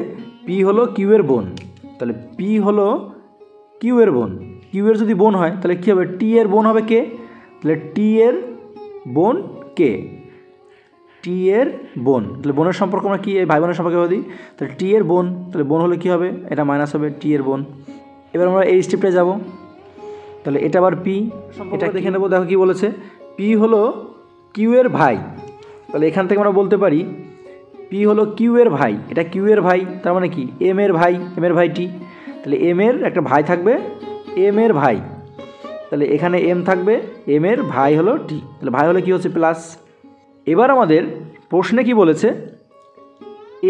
S2: পি হলো কিউ এর বোন, তাহলে পি হলো কিউ এর বোন, কিউ এর যদি বোন হয় তাহলে কী হবে, টি এর বোন হবে কে, তাহলে টি এর বোন কে, টি এর বোন, তাহলে বোনের সম্পর্ক আমরা কী, এই ভাই বোনের সম্পর্কে দিই, তাহলে টি এর বোন, তাহলে বোন হলে কী হবে, এটা মাইনাস হবে টি এর বোন। এবার আমরা এই স্টেপে যাব, তাহলে এটা আবার পি, এটা দেখে নেব। দেখো কী বলেছে, পি হলো কিউ এর ভাই, তাহলে এখান থেকে আমরা বলতে পারি পি হলো কিউ এর ভাই, এটা কিউ এর ভাই, তার মানে কি এম এর ভাই, এম এর ভাই টি, তাহলে এম এর একটা ভাই থাকবে এম এর ভাই, তাহলে এখানে এম থাকবে, এম এর ভাই হলো টি, তাহলে ভাই হলে কী হচ্ছে প্লাস। এবার আমাদের প্রশ্নে কি বলেছে,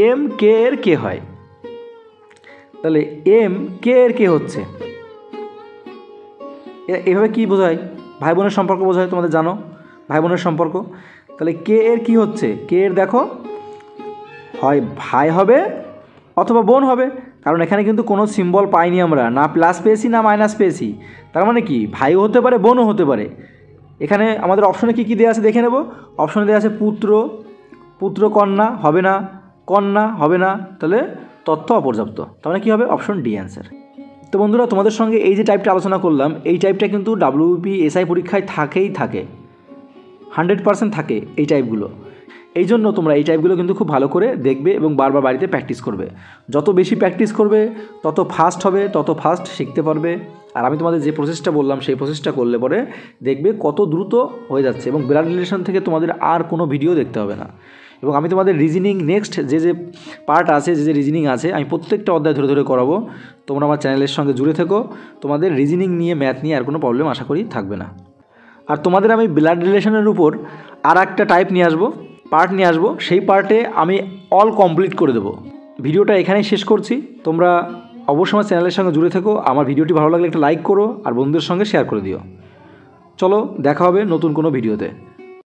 S2: এম কে এর কে হয়, তাহলে এম কে এর কে হচ্ছে, এভাবে কি বোঝায়, ভাই বোনের সম্পর্ক বোঝায়, তোমাদের জানো ভাই বোনের সম্পর্ক। তাহলে কে এর কি হচ্ছে, কে এর দেখো হয় ভাই হবে অথবা বোন হবে, কারণ এখানে কিন্তু কোনো সিম্বল পাইনি আমরা, না প্লাস পেয়েছি না মাইনাস পেয়েছি, তার মানে কি ভাইও হতে পারে বোনও হতে পারে। এখানে আমাদের অপশনে কী কী দেওয়া আছে দেখে নেব। অপশনে দেওয়া আছে পুত্র, পুত্র কন্যা হবে না, কন্যা হবে না, তাহলে তথ্য অপর্যাপ্ত, তার মানে কী হবে অপশন ডি অ্যান্সার। তো বন্ধুরা তোমাদের সঙ্গে এই যে টাইপটা আলোচনা করলাম, এই টাইপটা কিন্তু WBPSI পরীক্ষায় থাকে 100% থাকে এই টাইপগুলো। এই জন্য তোমরা এই টাইপগুলো কিন্তু খুব ভালো করে দেখবে এবং বারবার বাড়িতে প্র্যাকটিস করবে। যত বেশি প্র্যাকটিস করবে তত ফাস্ট হবে, তত ফাস্ট শিখতে পারবে। আর আমি তোমাদের যে প্রসেসটা বললাম সেই প্রসেসটা করলে পরে দেখবে কত দ্রুত হয়ে যাচ্ছে, এবং ব্লাড রিলেশন থেকে তোমাদের আর কোনো ভিডিও দেখতে হবে না। এবং আমি তোমাদের রিজনিং নেক্সট যে পার্ট আছে, যে রিজনিং আছে, আমি প্রত্যেকটা অধ্যায় ধরে ধরে করাবো। তোমরা আমার চ্যানেলের সঙ্গে জুড়ে থেকো, তোমাদের রিজনিং নিয়ে ম্যাথ নিয়ে আর কোনো প্রবলেম আশা করি থাকবে না। আর তোমাদের আমি ব্লাড রিলেশনের উপর আর একটা টাইপ নিয়ে আসবো, পার্ট নিয়ে আসবো, সেই পার্টে আমি অল কমপ্লিট করে দেবো। ভিডিওটা এখানেই শেষ করছি। তোমরা অবশ্যই আমার চ্যানেলের সঙ্গে জুড়ে থেকো। আমার ভিডিওটি ভালো লাগলে একটা লাইক করো আর বন্ধুদের সঙ্গে শেয়ার করে দিও। চলো দেখা হবে নতুন কোনো ভিডিওতে।